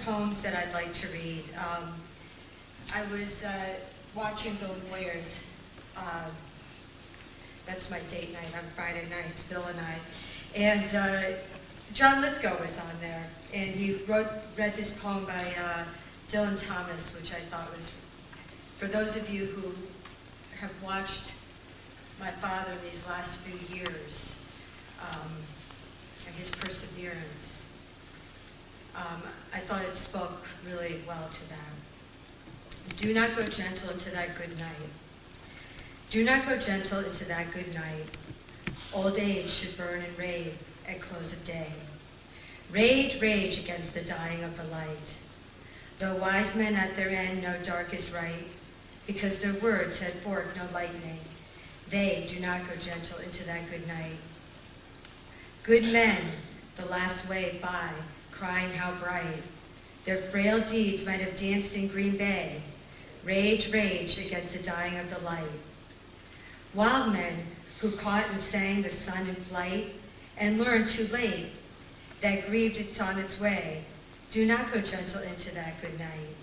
poems that I'd like to read. I was watching Bill Boyer's, that's my date night on Friday nights, Bill and I. And John Lithgow was on there, and he read this poem by Dylan Thomas, which I thought was, for those of you who have watched my father these last few years, and his perseverance, I thought it spoke really well to them. Do not go gentle into that good night. Do not go gentle into that good night. Old age should burn and rave at close of day. Rage, rage against the dying of the light. Though wise men at their end know dark is right, because their words had forked no lightning, they do not go gentle into that good night. Good men, the last wave by, crying how bright. Their frail deeds might have danced in Green Bay. Rage, rage against the dying of the light. Wild men who caught and sang the sun in flight and learned too late that grieved it's on its way, do not go gentle into that good night.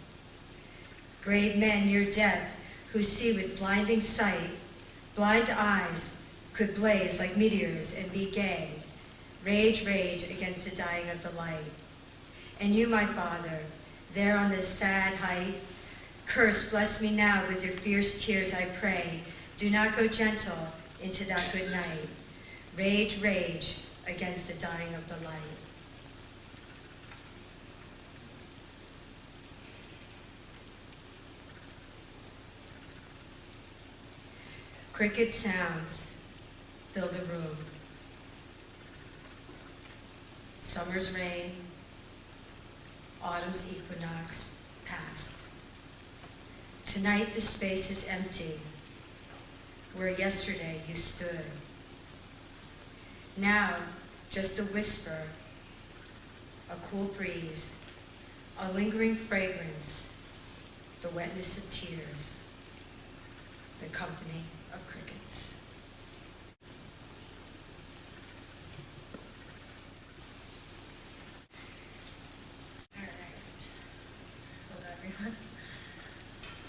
Grave men near death who see with blinding sight, blind eyes could blaze like meteors and be gay. Rage, rage against the dying of the light. And you, my Father, there on this sad height, curse, bless me now with your fierce tears, I pray. Do not go gentle into that good night. Rage, rage against the dying of the light. Cricket sounds fill the room. Summer's rain, autumn's equinox past. Tonight the space is empty, where yesterday you stood. Now, just a whisper, a cool breeze, a lingering fragrance, the wetness of tears, the company of crickets. All right. Hello, everyone.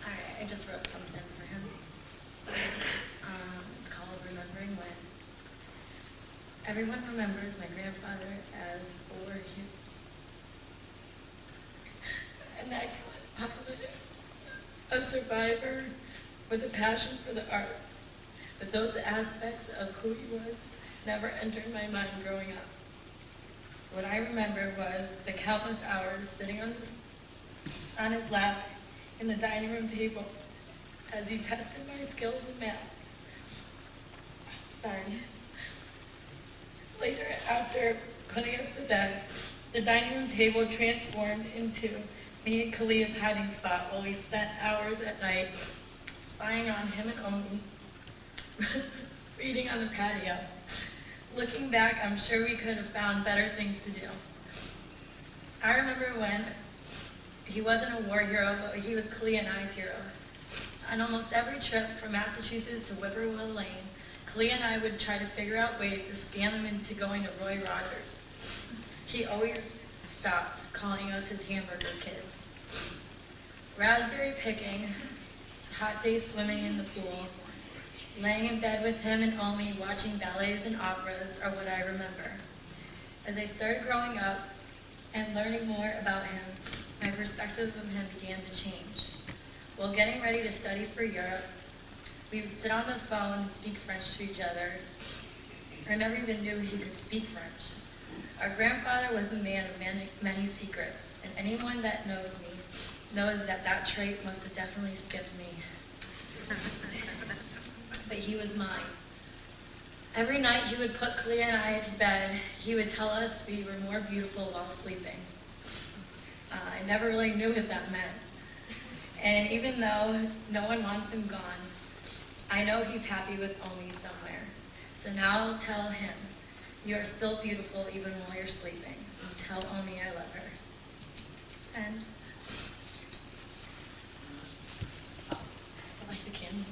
All right, I just wrote something for him. It's called Remembering When. Everyone remembers my grandfather as a warrior, an excellent pilot, a survivor with a passion for the arts. But those aspects of who he was never entered my mind growing up. What I remember was the countless hours sitting on his lap in the dining room table as he tested my skills in math. Sorry. Later, after putting us to bed, the dining room table transformed into me and Kalia's hiding spot while we spent hours at night spying on him and Omi, reading on the patio. Looking back, I'm sure we could have found better things to do. I remember when he wasn't a war hero, but he was Kalia and I's hero. On almost every trip from Massachusetts to Whippoorwill Lane, Kalia and I would try to figure out ways to scam him into going to Roy Rogers. He always stopped calling us his hamburger kids. Raspberry picking, hot days swimming in the pool, laying in bed with him and Omi watching ballets and operas are what I remember. As I started growing up and learning more about him, my perspective of him began to change. While getting ready to study for Europe, we would sit on the phone and speak French to each other. I never even knew he could speak French. Our grandfather was a man of many secrets, and anyone that knows me knows that that trait must have definitely skipped me. But he was mine. Every night he would put Kalia and I to bed. He would tell us we were more beautiful while sleeping. I never really knew what that meant. And even though no one wants him gone, I know he's happy with Omi somewhere. So now I'll tell him, you are still beautiful even while you're sleeping. And tell Omi I love her. And I like the candle.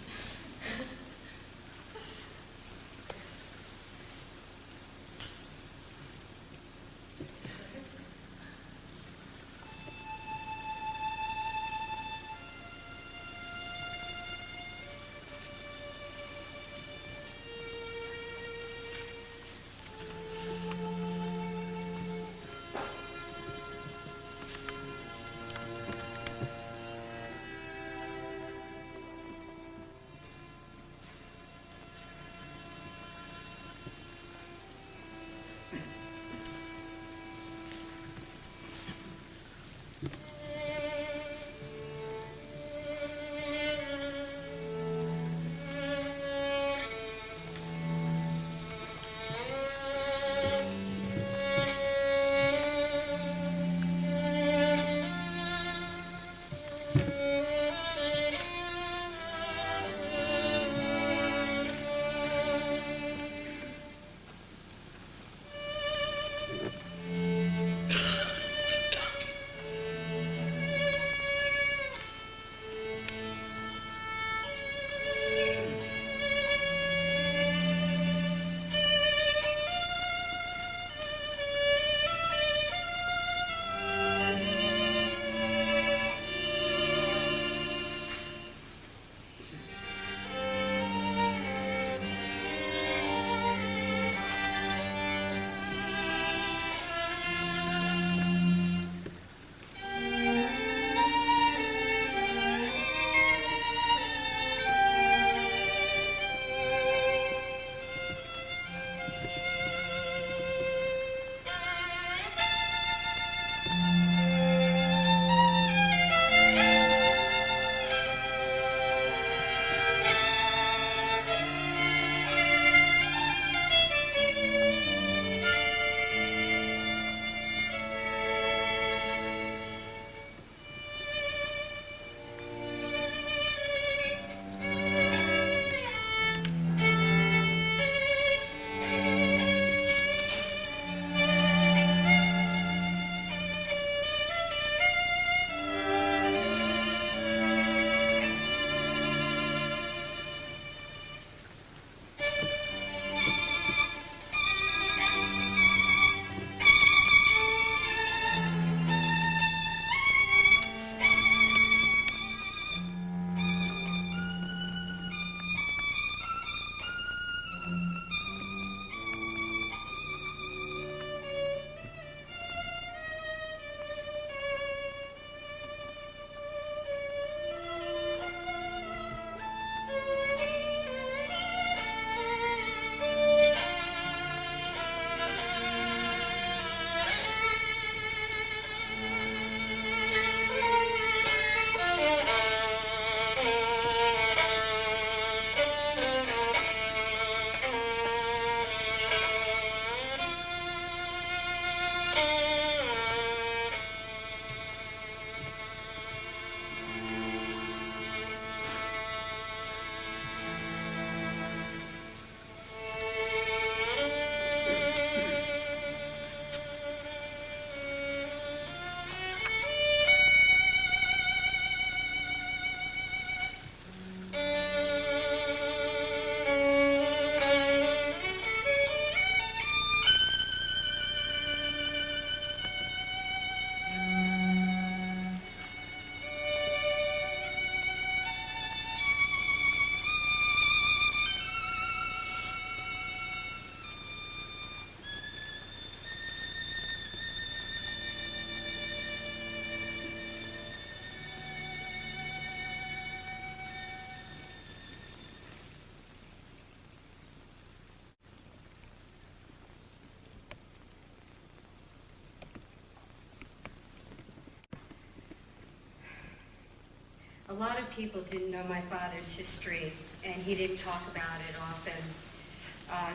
a lot of people didn't know my father's history, and he didn't talk about it often,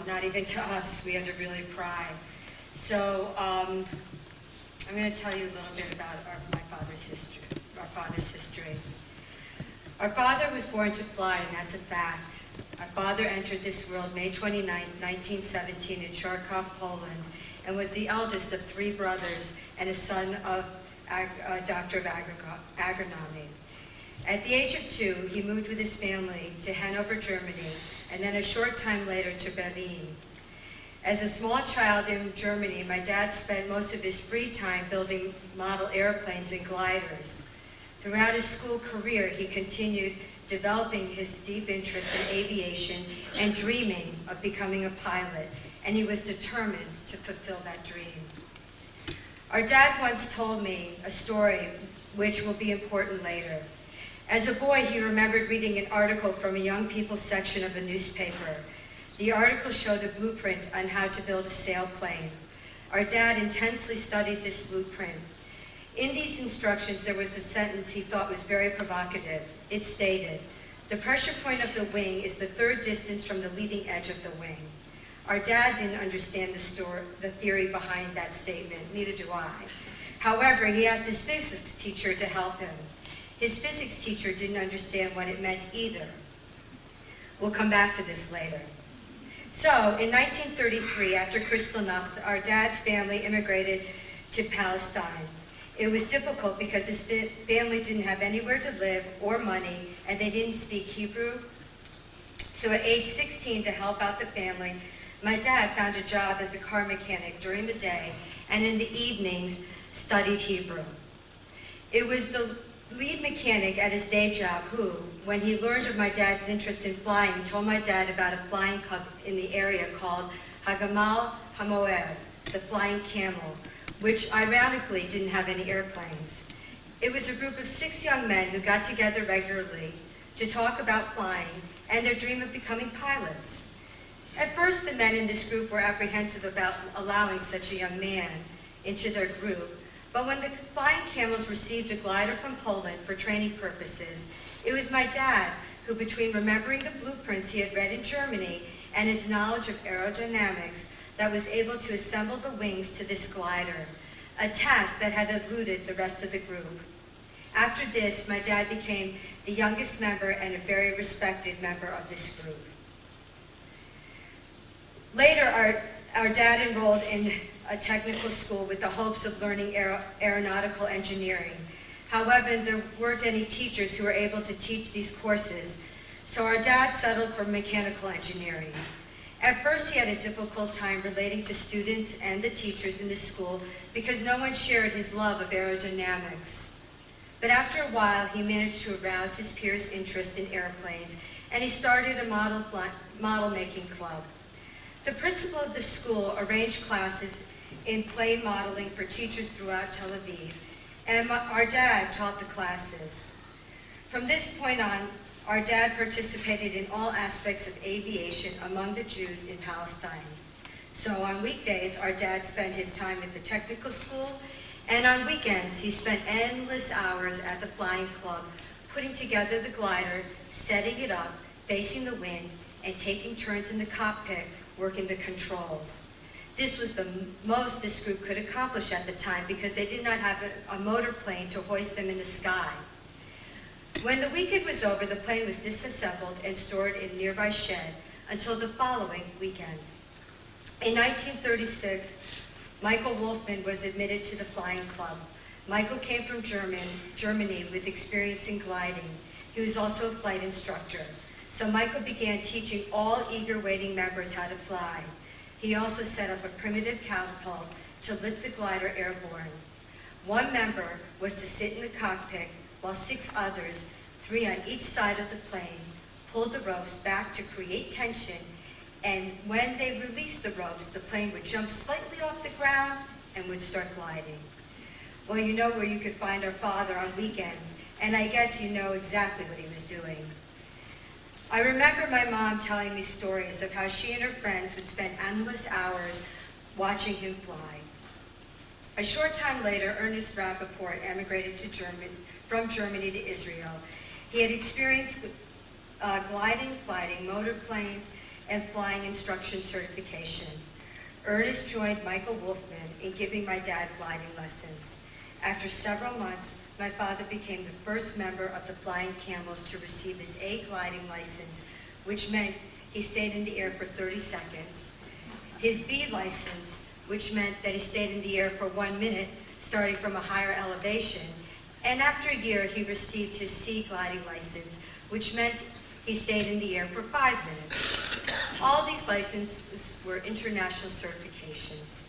not even to us. We had to really pry. So I'm going to tell you a little bit about my father's history. Our father was born to fly, and that's a fact. Our father entered this world May 29, 1917 in Charkov, Poland, and was the eldest of 3 brothers and a son of a doctor of agronomy. At the age of 2, he moved with his family to Hanover, Germany, and then a short time later to Berlin. As a small child in Germany, my dad spent most of his free time building model airplanes and gliders. Throughout his school career, he continued developing his deep interest in aviation and dreaming of becoming a pilot, and he was determined to fulfill that dream. Our dad once told me a story which will be important later. As a boy, he remembered reading an article from a young people's section of a newspaper. The article showed a blueprint on how to build a sailplane. Our dad intensely studied this blueprint. In these instructions, there was a sentence he thought was very provocative. It stated, "The pressure point of the wing is the 3rd distance from the leading edge of the wing." Our dad didn't understand the theory behind that statement, neither do I. However, he asked his physics teacher to help him. His physics teacher didn't understand what it meant either. We'll come back to this later. So, in 1933, after Kristallnacht, our dad's family immigrated to Palestine. It was difficult because his family didn't have anywhere to live or money, and they didn't speak Hebrew. So at age 16, to help out the family, my dad found a job as a car mechanic during the day, and in the evenings studied Hebrew. It was the lead mechanic at his day job who, when he learned of my dad's interest in flying, told my dad about a flying club in the area called Hagamal Hamoed, the Flying Camel, which ironically didn't have any airplanes. It was a group of 6 young men who got together regularly to talk about flying and their dream of becoming pilots. At first, the men in this group were apprehensive about allowing such a young man into their group, but when the Flying Camels received a glider from Poland for training purposes, it was my dad who, between remembering the blueprints he had read in Germany and his knowledge of aerodynamics, that was able to assemble the wings to this glider, a task that had eluded the rest of the group. After this, my dad became the youngest member and a very respected member of this group. Later, our dad enrolled in a technical school with the hopes of learning aeronautical engineering. However, there weren't any teachers who were able to teach these courses, so our dad settled for mechanical engineering. At first, he had a difficult time relating to students and the teachers in the school because no one shared his love of aerodynamics. But after a while, he managed to arouse his peers' interest in airplanes, and he started a model-making club. The principal of the school arranged classes in plane modeling for teachers throughout Tel Aviv, and our dad taught the classes. From this point on, our dad participated in all aspects of aviation among the Jews in Palestine. So on weekdays, our dad spent his time at the technical school, and on weekends, he spent endless hours at the flying club, putting together the glider, setting it up, facing the wind, and taking turns in the cockpit, working the controls. This was the most this group could accomplish at the time because they did not have a motor plane to hoist them in the sky. When the weekend was over, the plane was disassembled and stored in a nearby shed until the following weekend. In 1936, Michael Wolfman was admitted to the flying club. Michael came from Germany with experience in gliding. He was also a flight instructor. So Michael began teaching all eager waiting members how to fly. He also set up a primitive catapult to lift the glider airborne. One member was to sit in the cockpit while 6 others, 3 on each side of the plane, pulled the ropes back to create tension, and when they released the ropes, the plane would jump slightly off the ground and would start gliding. Well, you know where you could find our father on weekends, and I guess you know exactly what he was doing. I remember my mom telling me stories of how she and her friends would spend endless hours watching him fly. A short time later, Ernest Rappaport emigrated from Germany to Israel, He had experienced gliding, gliding, motor planes, and flying instruction certification. Ernest joined Michael Wolfman in giving my dad gliding lessons. After several months, my father became the first member of the Flying Camels to receive his A gliding license, which meant he stayed in the air for 30 seconds. His B license, which meant that he stayed in the air for 1 minute, starting from a higher elevation. And after a year, he received his C gliding license, which meant he stayed in the air for 5 minutes. All these licenses were international certifications.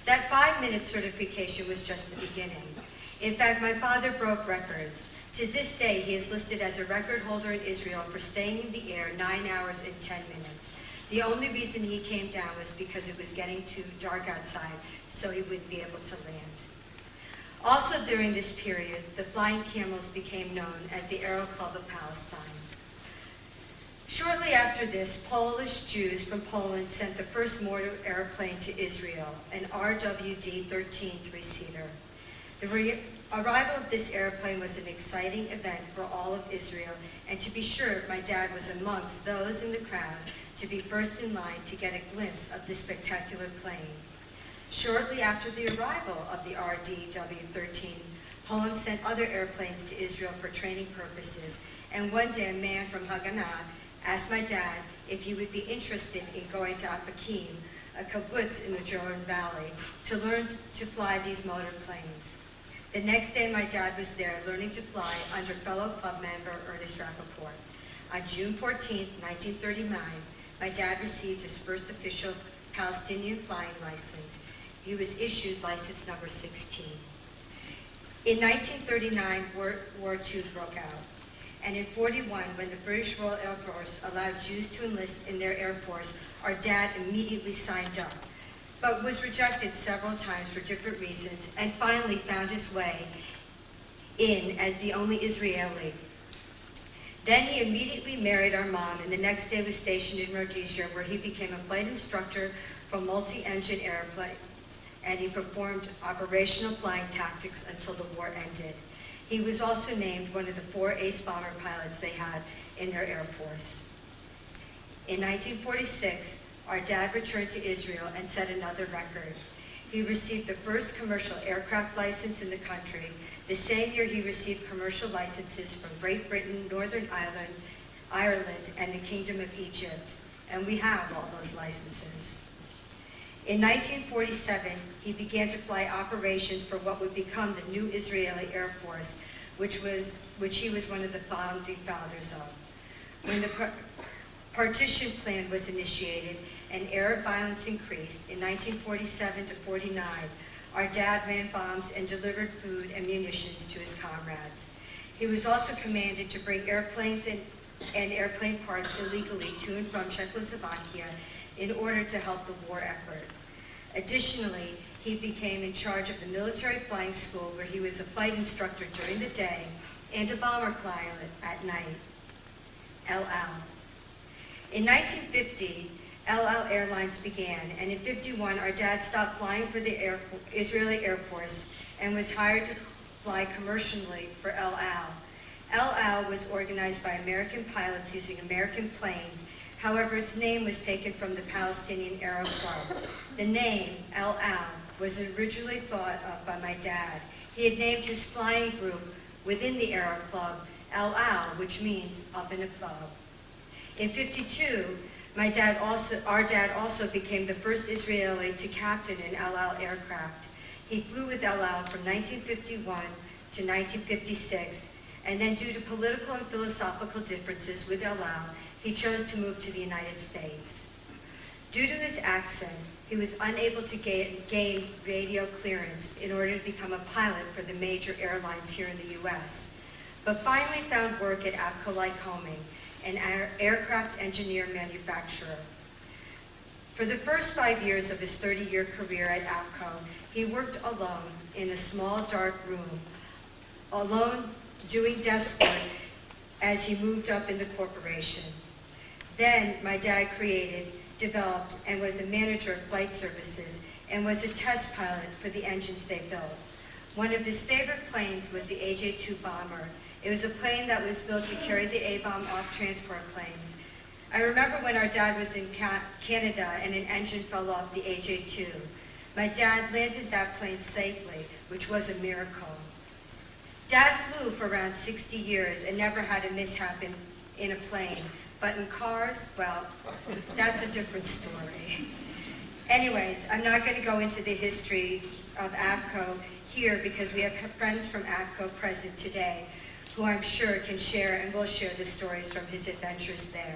That 5-minute certification was just the beginning. In fact, my father broke records. To this day, he is listed as a record holder in Israel for staying in the air 9 hours and 10 minutes. The only reason he came down was because it was getting too dark outside, so he wouldn't be able to land. Also during this period, the Flying Camels became known as the Aero Club of Palestine. Shortly after this, Polish Jews from Poland sent the first mortar airplane to Israel, an RWD-13 three-seater. The arrival of this airplane was an exciting event for all of Israel, and to be sure, my dad was amongst those in the crowd to be first in line to get a glimpse of this spectacular plane. Shortly after the arrival of the RDW-13, Poland sent other airplanes to Israel for training purposes, and one day a man from Haganah asked my dad if he would be interested in going to Apakim, a kibbutz in the Jordan Valley, to learn to fly these motor planes. The next day, my dad was there learning to fly under fellow club member Ernest Rappaport. On June 14, 1939, my dad received his first official Palestinian flying license. He was issued license number 16. In 1939, World War II broke out. And in 41, when the British Royal Air Force allowed Jews to enlist in their Air Force, our dad immediately signed up, but was rejected several times for different reasons, and finally found his way in as the only Israeli. Then he immediately married our mom, and the next day was stationed in Rhodesia, where he became a flight instructor for multi-engine airplanes, and he performed operational flying tactics until the war ended. He was also named one of the 4 ace bomber pilots they had in their Air Force. In 1946, our dad returned to Israel and set another record. He received the first commercial aircraft license in the country. The same year he received commercial licenses from Great Britain, Northern Ireland, and the Kingdom of Egypt. And we have all those licenses. In 1947, he began to fly operations for what would become the new Israeli Air Force, which he was one of the founding fathers of. When the partition plan was initiated and Arab violence increased in 1947 to 49, our dad ran bombs and delivered food and munitions to his comrades. He was also commanded to bring airplanes and airplane parts illegally to and from Czechoslovakia in order to help the war effort. Additionally, he became in charge of the military flying school, where he was a flight instructor during the day and a bomber pilot at night. El Al. In 1950, El Al Airlines began, and in 51, our dad stopped flying for the Israeli Air Force and was hired to fly commercially for El Al. El Al was organized by American pilots using American planes. However, its name was taken from the Palestinian Aero Club. The name, El Al, was originally thought of by my dad. He had named his flying group within the Aero Club El Al, which means up and above. In 52, our dad also became the first Israeli to captain an El Al aircraft. He flew with El Al from 1951 to 1956, and then due to political and philosophical differences with El Al, he chose to move to the United States. Due to his accent, he was unable to gain radio clearance in order to become a pilot for the major airlines here in the U.S., but finally found work at APCO Lycoming, an aircraft engineer manufacturer. For the first 5 years of his 30-year career at APCO, he worked alone in a small, dark room, alone doing desk work as he moved up in the corporation. Then my dad developed, and was a manager of flight services, and was a test pilot for the engines they built. One of his favorite planes was the AJ-2 bomber. It was a plane that was built to carry the A-bomb off transport planes. I remember when our dad was in Canada and an engine fell off the AJ-2. My dad landed that plane safely, which was a miracle. Dad flew for around 60 years and never had a mishap in a plane. But in cars, well, that's a different story. Anyways, I'm not going to go into the history of APCO here because we have friends from APCO present today who I'm sure can share and will share the stories from his adventures there.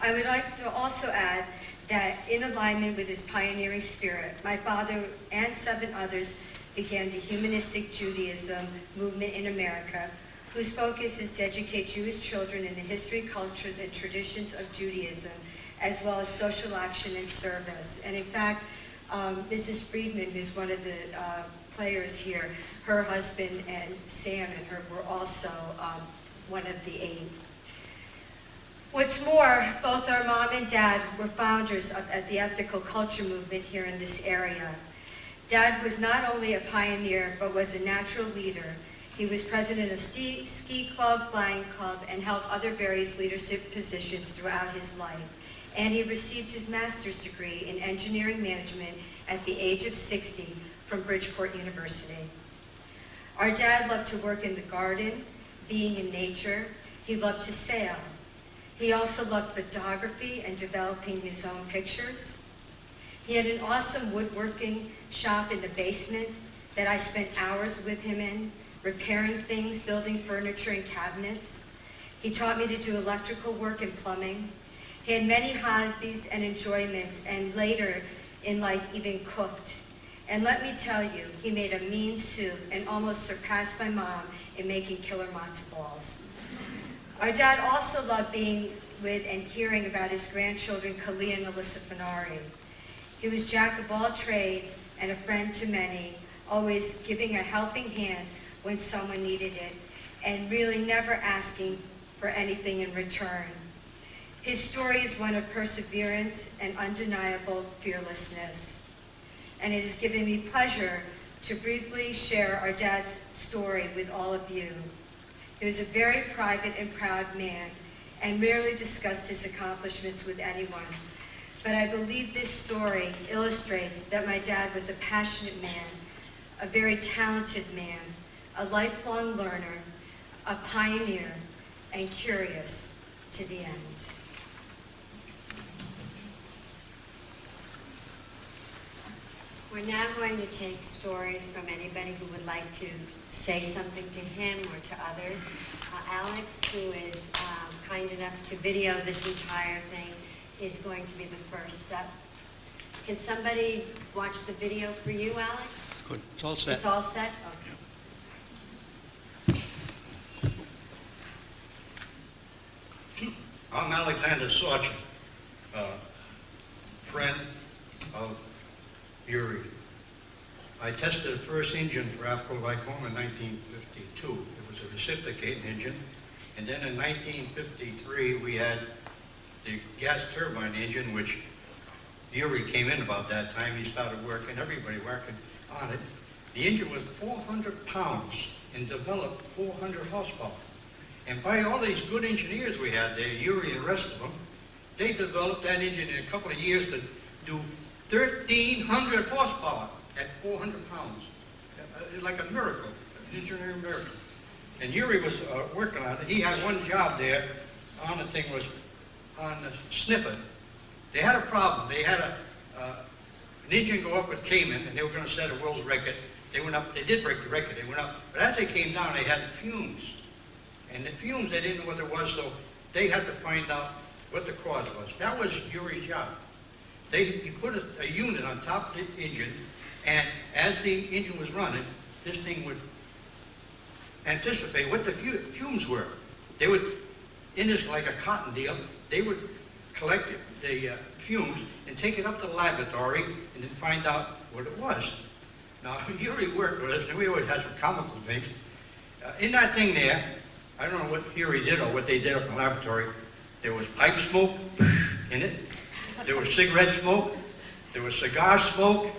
I would like to also add that in alignment with his pioneering spirit, my father and 7 others began the humanistic Judaism movement in America, whose focus is to educate Jewish children in the history, cultures, and traditions of Judaism, as well as social action and service. And in fact, Mrs. Friedman, who's one of the players here, her husband and Sam and her were also one of the 8. What's more, both our mom and dad were founders of the ethical culture movement here in this area. Dad was not only a pioneer, but was a natural leader. He was president of ski club, flying club, and held other various leadership positions throughout his life. And he received his master's degree in engineering management at the age of 60 from Bridgeport University. Our dad loved to work in the garden, being in nature. He loved to sail. He also loved photography and developing his own pictures. He had an awesome woodworking shop in the basement that I spent hours with him in, repairing things, building furniture and cabinets. He taught me to do electrical work and plumbing. He had many hobbies and enjoyments, and later in life even cooked. And let me tell you, he made a mean soup and almost surpassed my mom in making killer matzo balls. Our dad also loved being with and hearing about his grandchildren, Kalia and Alyssa Fenari. He was jack of all trades and a friend to many, always giving a helping hand when someone needed it, and really never asking for anything in return. His story is one of perseverance and undeniable fearlessness. And it has given me pleasure to briefly share our dad's story with all of you. He was a very private and proud man and rarely discussed his accomplishments with anyone. But I believe this story illustrates that my dad was a passionate man, a very talented man, a lifelong learner, a pioneer, and curious to the end. We're now going to take stories from anybody who would like to say something to him or to others. Alex, who is kind enough to video this entire thing, is going to be the first step. Can somebody watch the video for you, Alex? Good. It's all set. It's all set? Okay. I'm Alexander Sargent, friend of Yuri. I tested the first engine for AFCO Lycoma in 1952. It was a reciprocating engine. And then in 1953, we had the gas turbine engine, which Yuri came in about that time. He started working, everybody working on it. The engine was 400 pounds and developed 400 horsepower. And by all these good engineers we had there, Yuri and the rest of them, they developed that engine in a couple of years to do 1,300 horsepower at 400 pounds. It's like a miracle, an engineering miracle. And Yuri was working on it. He had one job there on the thing, was on the sniffer. They had a problem. They had an engine go up with Cayman, and they were going to set a world's record. They went up. They did break the record. They went up. But as they came down, they had fumes. And the fumes, they didn't know what it was, so they had to find out what the cause was. That was Yuri's job. You put a unit on top of the engine, and as the engine was running, this thing would anticipate what the fumes were. They would, in this like a cotton deal, they would collect the fumes and take it up to the laboratory and then find out what it was. Now, Yuri worked with us, and we always had some comical things. In that thing there, I don't know what Yuri did or what they did up in the laboratory. There was pipe smoke in it. There was cigarette smoke. There was cigar smoke.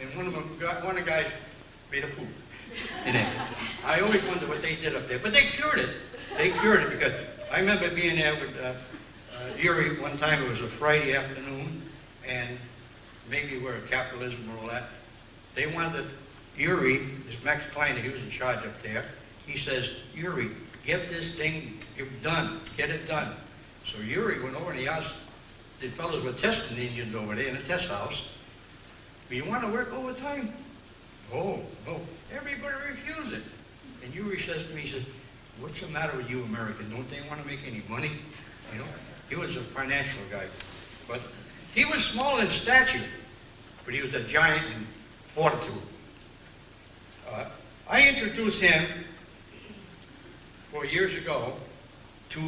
And one of the guys made a poop. in it. I always wondered what they did up there, but they cured it. They cured it because I remember being there with Yuri one time. It was a Friday afternoon, and maybe we're capitalism and all that. They wanted Yuri, this Max Klein, he was in charge up there. He says, Yuri, get this thing done, get it done. So Yuri went over and he asked the fellows were testing the Indians over there in the test house, do you want to work overtime? Oh, no. Everybody refused it. And Yuri says to me, he says, what's the matter with you Americans? Don't they want to make any money? You know, he was a financial guy. But he was small in stature, but he was a giant in fortitude. I introduced him 4 years ago to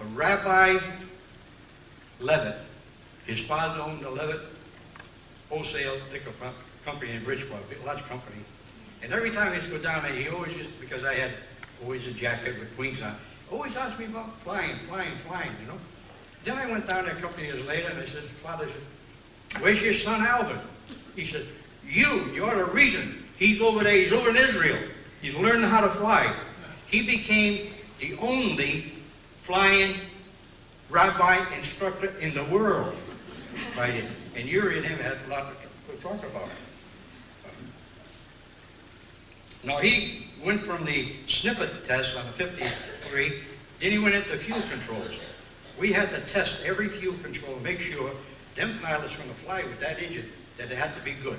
a Rabbi Levitt. His father owned the Levitt wholesale liquor company in Bridgeport, a large company. And every time he used to go down there, he always used, because I had always a jacket with wings on, always asked me about flying, you know. Then I went down there a couple of years later and I said, Father, where's your son Alvin? He said, you're the reason. He's over there, he's over in Israel. He's learning how to fly. He became the only flying rabbi instructor in the world. Right? And Yuri and him had a lot to talk about. Now he went from the snippet test on the 53, then he went into fuel controls. We had to test every fuel control to make sure them pilots were going to fly with that engine, that it had to be good.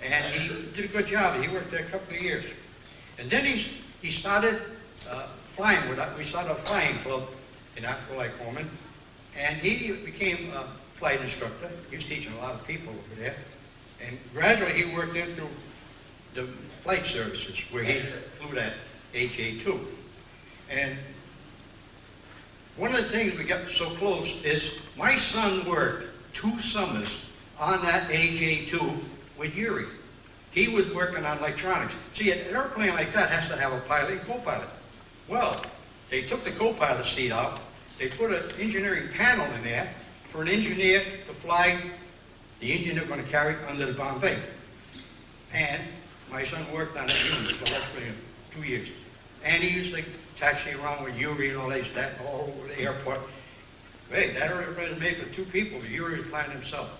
And he did a good job. He worked there a couple of years. And then he started flying with us. We started a flying club in Apple-like-Coleman, and he became a flight instructor. He was teaching a lot of people over there. And gradually he worked into the flight services where he flew that HA-2. And one of the things we got so close is my son worked 2 summers on that HA-2 with Yuri. He was working on electronics. See, an airplane like that has to have a pilot and co-pilot. Well, they took the co-pilot seat out. They put an engineering panel in there for an engineer to fly the engine they're going to carry under the Bombay. And my son worked on that unit for less than 2 years. And he used to taxi around with Yuri and all that all over the airport. Hey, that airplane was made for 2 people, but Yuri was flying himself.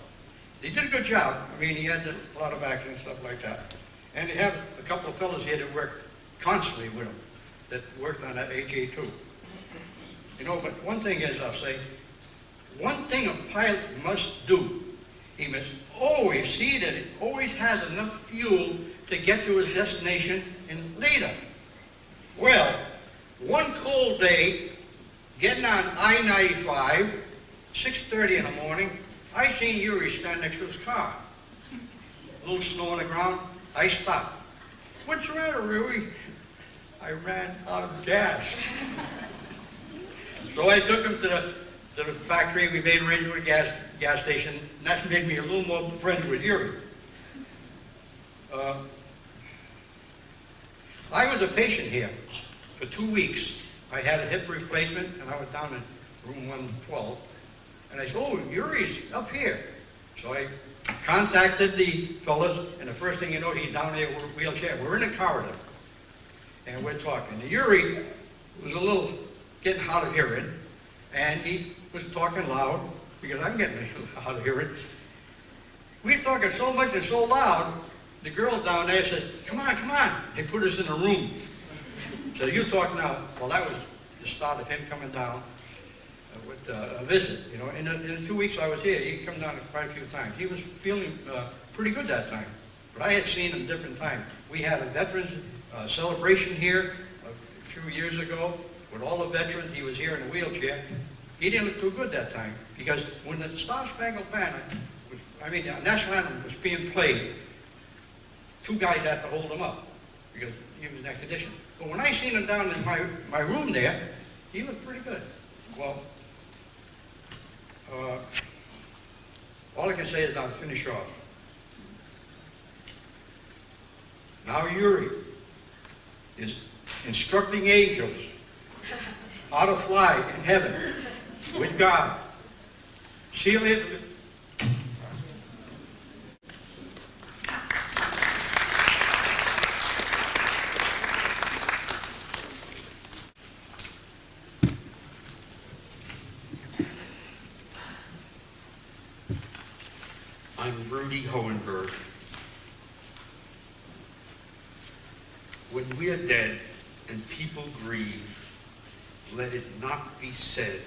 He did a good job. I mean, he had a lot of action and stuff like that. And he had a couple of fellows here that worked constantly with him, that worked on that HA-2. You know, but one thing is, I'll say, one thing a pilot must do, he must always see that it always has enough fuel to get to his destination and later. Well, one cold day, getting on I-95, 6:30 in the morning, I seen Yuri stand next to his car. A little snow on the ground. I stopped. What's the matter, Yuri? I ran out of gas. So I took him to the factory. We made arrangements with a gas station. And that made me a little more friends with Yuri. I was a patient here for 2 weeks. I had a hip replacement, and I was down in room 112. And I said, oh, Yuri's up here. So I contacted the fellas, and the first thing you know, he's down there with a wheelchair. We're in a corridor, and we're talking. And Yuri was a little getting hard of hearing, and he was talking loud, because I'm getting hard of hearing. We were talking so much and so loud, the girl down there said, come on, come on. They put us in a room. So you talk now. Well, that was the start of him coming down with a visit. You know, in the 2 weeks I was here, he come down quite a few times. He was feeling pretty good that time, but I had seen him different times. We had a veterans celebration here a few years ago with all the veterans. He was here in a wheelchair. He didn't look too good that time because when the Star Spangled Banner, the national anthem was being played, 2 guys had to hold him up because he was in that condition. But when I seen him down in my room there, he looked pretty good. Well, all I can say is I'll finish off. Now Yuri is instructing angels how to fly in heaven with God. See you later. I'm Rudy Hohenberg. When we are dead and people grieve, let it not be said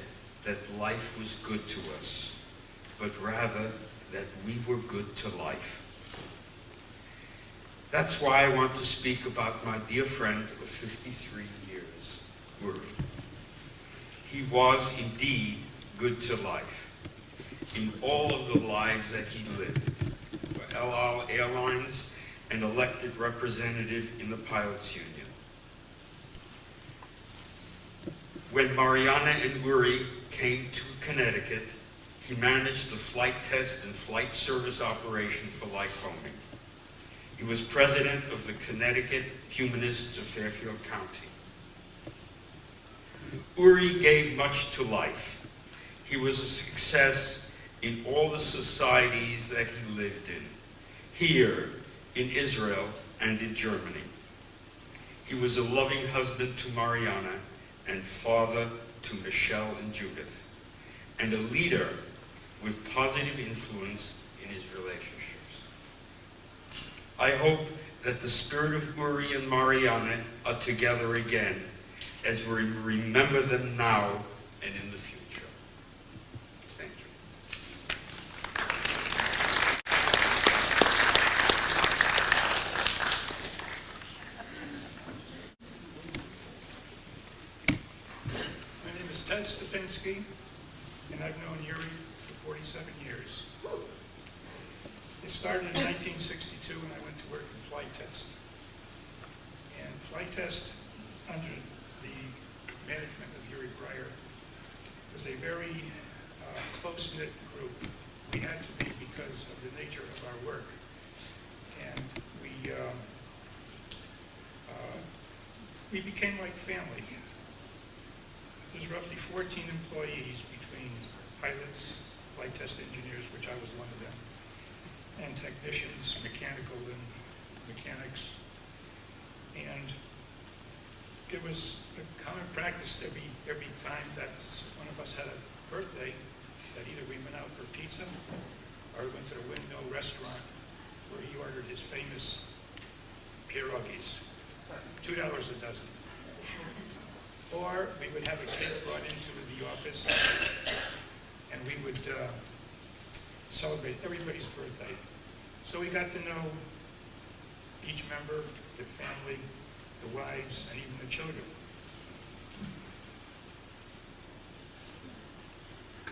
that life was good to us, but rather that we were good to life. That's why I want to speak about my dear friend of 53 years, Uri. He was indeed good to life in all of the lives that he lived, for El Al Airlines, and elected representative in the Pilots Union. When Mariana and Uri came to Connecticut, he managed the flight test and flight service operation for Lycoming. He was president of the Connecticut Humanists of Fairfield County. Uri gave much to life. He was a success in all the societies that he lived in, here, in Israel, and in Germany. He was a loving husband to Mariana and father to Michelle and Judith, and a leader with positive influence in his relationships. I hope that the spirit of Uri and Mariana are together again as we remember them now and in the future. Thank you. My name is Ted Stepinski, and I've known Uri for 47 years. It started in 1962 when I went to work in Flight Test. And Flight Test, under the management of Uri Breier, was a very close-knit group. We had to be because of the nature of our work. And we became like family. There's roughly 14 employees between pilots, flight test engineers, which I was one of them, and technicians, mechanical and mechanics. And it was a common practice every time that one of us had a birthday, that either we went out for pizza or we went to the Windmill restaurant where he ordered his famous pierogies, $2 a dozen. Or we would have a cake brought into the office and we would celebrate everybody's birthday. So we got to know each member, the family, the wives, and even the children.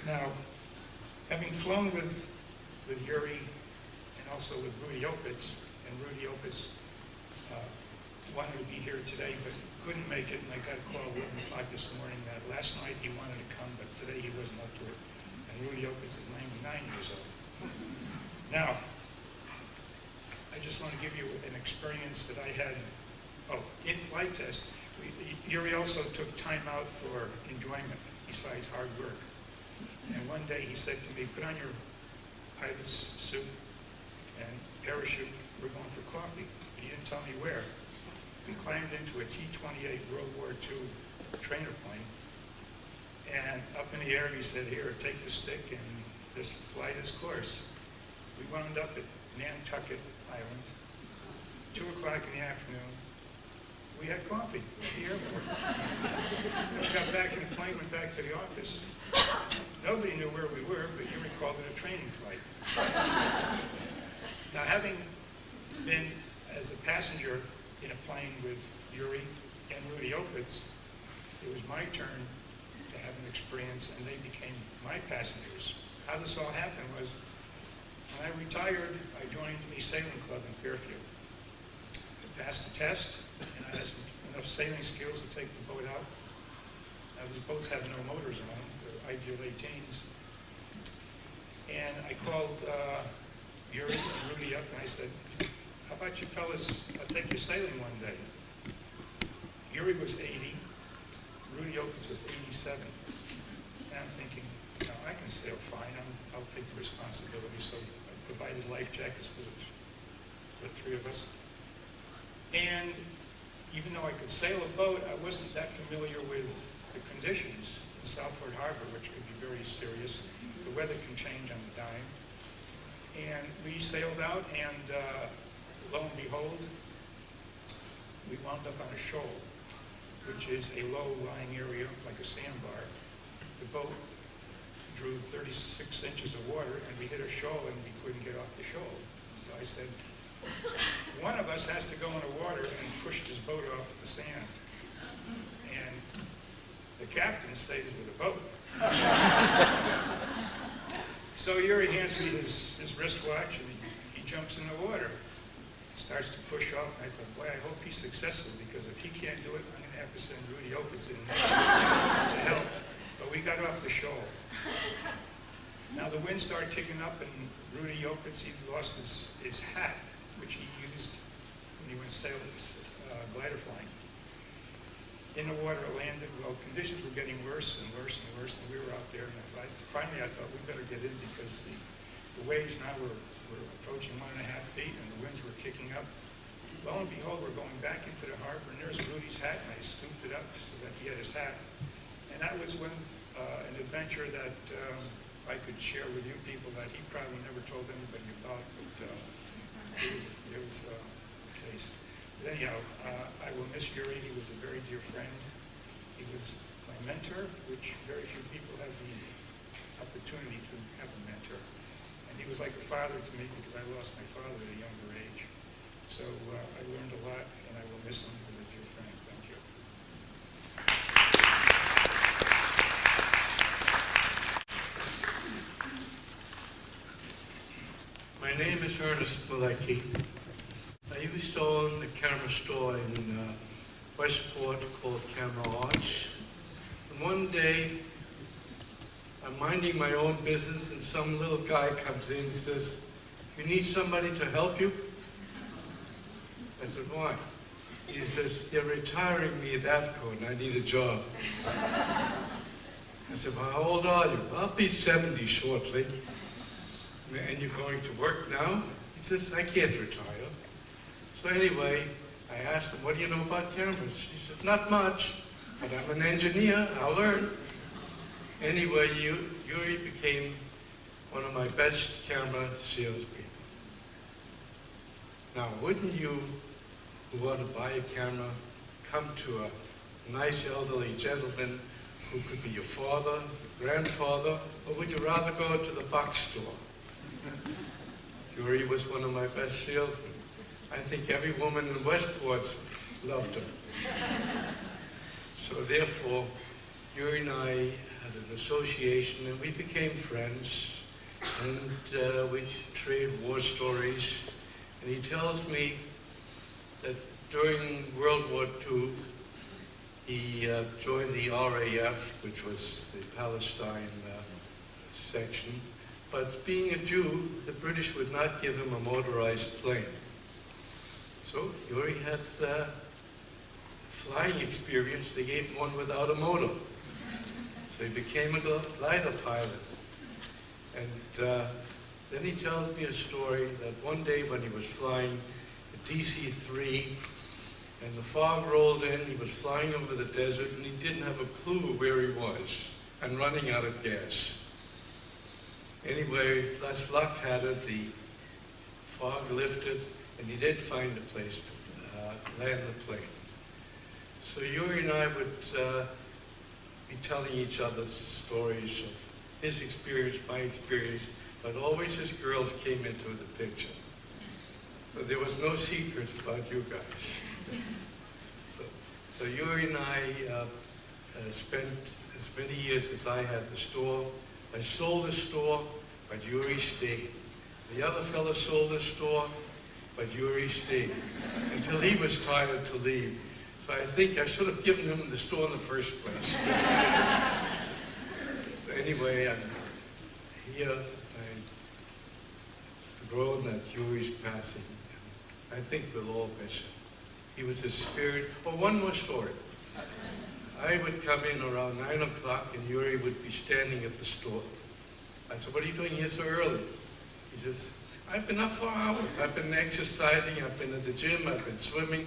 Now, having flown with Uri and also with Rudy Opitz, and Rudy Opitz wanted to be here today but couldn't make it, and I got a call at 1 o'clock this morning that last night he wanted to come, but today he wasn't up to it. And Rudy Opitz is 99 years old. Now, I just want to give you an experience that I had. In flight test, Uri also took time out for enjoyment besides hard work. And one day he said to me, put on your pilot's suit and parachute, we're going for coffee. He didn't tell me where. We climbed into a T-28 World War II trainer plane, and up in the air he said, here, take the stick and just fly this course. We wound up at Nantucket Island, 2 o'clock in the afternoon. We had coffee at the airport. We got back in the plane, went back to the office. Nobody knew where we were, but Uri called it a training flight. Now, having been as a passenger in a plane with Uri and Rudy Opitz, it was my turn to have an experience, and they became my passengers. How this all happened was, when I retired, I joined a sailing club in Fairfield. I passed the test, and I had enough sailing skills to take the boat out. Now, these boats have no motors on them. They're ideal 18s. And I called Uri and Rudy up, and I said, how about you fellas, I'll take you sailing one day. Uri was 80, Rudy Opitz was 87. And I'm thinking, no, I can sail fine, I'll take the responsibility. So I provided life jackets for the three of us. And even though I could sail a boat, I wasn't that familiar with the conditions in Southport Harbor, which could be very serious. The weather can change on a dime. And we sailed out, and lo and behold, we wound up on a shoal, which is a low-lying area, like a sandbar. The boat drew 36 inches of water, and we hit a shoal, and we couldn't get off the shoal. So I said, one of us has to go in the water, and pushed his boat off the sand. And the captain stays with the boat. So Yuri hands me his wristwatch, and he jumps in the water. Starts to push off, and I thought, boy, I hope he's successful, because if he can't do it, I'm going to have to send Rudy Opitz in next to help. But we got off the shoal. Now the wind started kicking up, and Rudy Opitz, he lost his hat, which he used when he went sailing, glider flying. In the water, it landed. Well, conditions were getting worse and worse and worse, and we were out there. And finally, I thought we better get in, because the waves now were approaching 1.5 feet, and the winds were kicking up. Lo and behold, we're going back into the harbor, and there's Rudy's hat, and I scooped it up so that he had his hat. And that was when an adventure that I could share with you people that he probably never told anybody about, but it was a case. But anyhow, I will miss Yuri. He was a very dear friend. He was my mentor, which very few people have the opportunity to have a mentor. And he was like a father to me, because I lost my father at a younger age. So I learned a lot, and I will miss him as a dear friend. Thank you. My name is Ernest Malecki. I used to own a camera store in Westport called Camera Arts. And one day, I'm minding my own business, and some little guy comes in and says, "You need somebody to help you?" I said, "Why?" He says, "They're retiring me at AVCO, and I need a job." I said, "Well, how old are you?" "I'll be 70 shortly." "And you're going to work now?" He says, "I can't retire." So anyway, I asked him, "What do you know about cameras?" He said, "Not much, but I'm an engineer. I'll learn." Anyway, Yuri became one of my best camera salespeople. Now, wouldn't you, who want to buy a camera, come to a nice elderly gentleman who could be your father, your grandfather, or would you rather go to the box store? Yuri was one of my best salesmen. I think every woman in Westport loved him. So therefore, Yuri and I had an association, and we became friends, and we trade war stories. And he tells me that during World War II, he joined the RAF, which was the Palestine section. But being a Jew, the British would not give him a motorized plane. So Yuri had flying experience. They gave him one without a motor. So he became a glider pilot. And then he tells me a story that one day when he was flying a DC-3, and the fog rolled in, he was flying over the desert, and he didn't have a clue where he was, and running out of gas. Anyway, less luck had it, the fog lifted, and he did find a place to land the plane. So Yuri and I would be telling each other stories of his experience, my experience, but always his girls came into the picture. So there was no secret about you guys. So Yuri and I spent as many years as I had the store. I sold the store, but Yuri stayed. The other fellow sold the store, but Yuri stayed until he was tired to leave. So I think I should have given him the store in the first place. So anyway, I'm here. I'm grown that Yuri's passing. I think we'll all miss him. He was a spirit. Oh, one more story. I would come in around 9 o'clock, and Yuri would be standing at the store. I said, "What are you doing here so early?" He says, "I've been up for hours. I've been exercising. I've been at the gym. I've been swimming."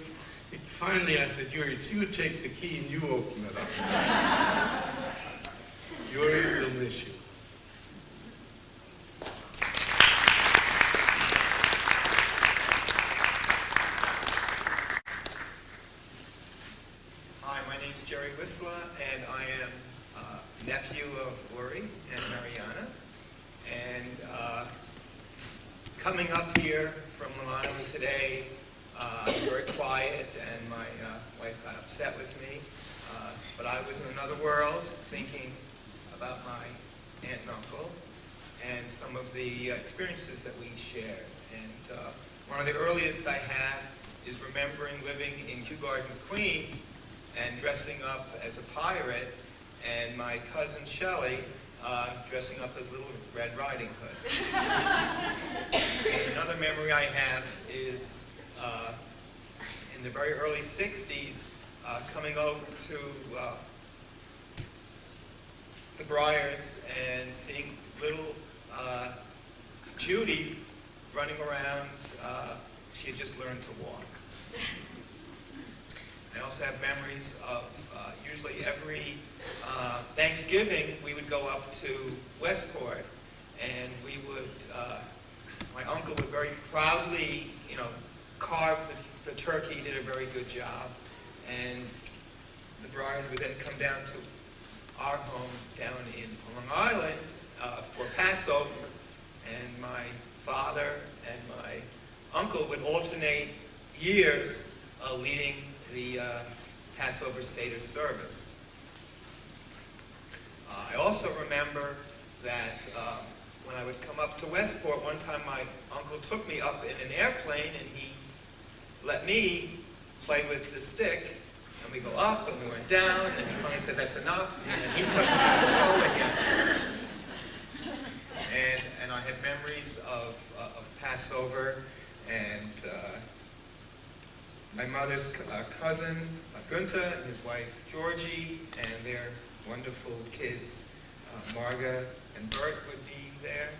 Finally, I said, "Yuri, you take the key and you open it up." Yuri will miss you. coming up here from Long Island today, very quiet, and my wife got upset with me. But I was in another world, thinking about my aunt and uncle and some of the experiences that we shared. And one of the earliest I have is remembering living in Kew Gardens, Queens, and dressing up as a pirate, and my cousin Shelley dressing up as Little Red Riding Hood. And another memory I have is in the very early 60s, coming over to the Breiers and seeing little Judy running around. She had just learned to walk. I also have memories of usually every Thanksgiving we would go up to Westport, and we would, my uncle would very proudly, carve the turkey. He did a very good job, and the Breiers would then come down to our home down in Long Island for Passover, and my father and my uncle would alternate years leading the Passover Seder service. I also remember that when I would come up to Westport, one time my uncle took me up in an airplane and he let me play with the stick, and we go up and we went down, and he finally said, "That's enough," and he took control again. And I have memories of Passover, and my mother's cousin, Gunther, and his wife, Georgie, and their wonderful kids, Marga and Bert would be there,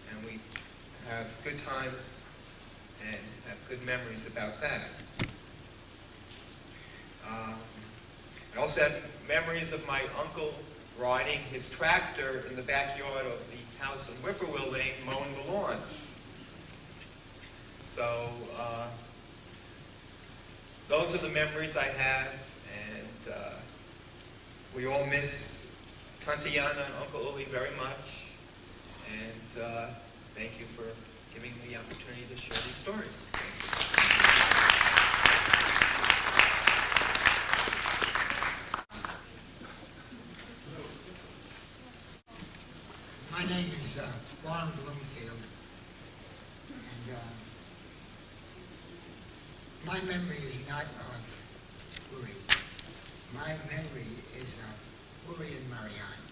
and we have good times and have good memories about that. I also have memories of my uncle riding his tractor in the backyard of the house in Whippoorwill Lane, mowing the lawn. So those are the memories I have, and we all miss Tantayana and Uncle Uli very much, and thank you for giving me the opportunity to share these stories. My name is Warren Bloomfield, and my memory is not of Uri. My memory is of Uri and Marianne.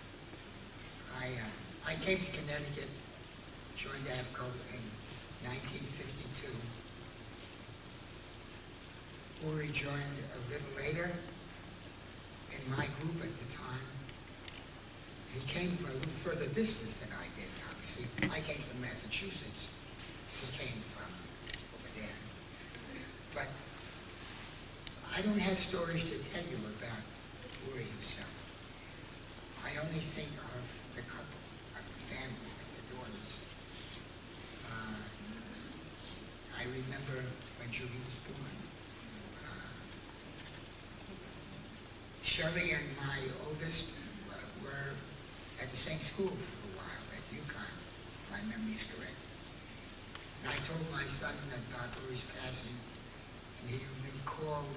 I came to Connecticut, joined AFCO in 1952. Uri joined a little later in my group at the time. He came from a little further distance than I did, obviously. I came from Massachusetts. He came from over there. But I don't have stories to tell you about Uri himself. I only think of the couple, of the family, of the daughters. I remember when Judy was born. Shelley and my oldest were at the same school for a while, at UConn, if my memory is correct. And I told my son about Uri's passing, and he recalled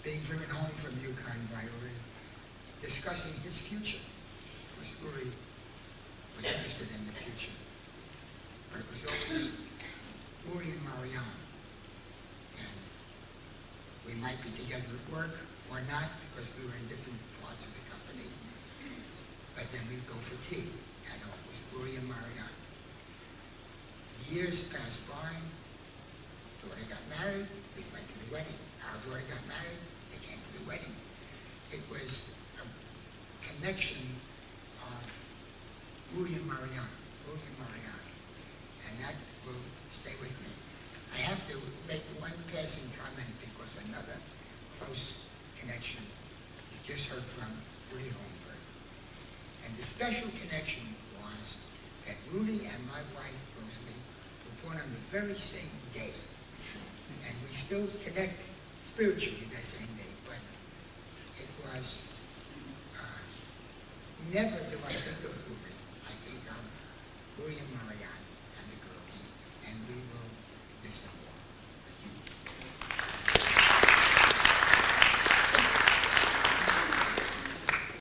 being driven home from UConn by Uri, discussing his future, because Uri was interested in the future. But it was always Uri and Marianne. And we might be together at work or not, because we were in different parts of the company. But then we'd go for tea, and it was Uri and Marianne. Years passed by, daughter got married, we went to the wedding. Our daughter got married, they came to the wedding. It was a connection of Uri and Marianne, and that will stay with me. I have to make one passing comment because another close connection you just heard from Rudy Holmberg. And the special connection was that Rudy and my wife, Rosalie, were born on the very same day. And we still connect spiritually that same day, but it was, never do I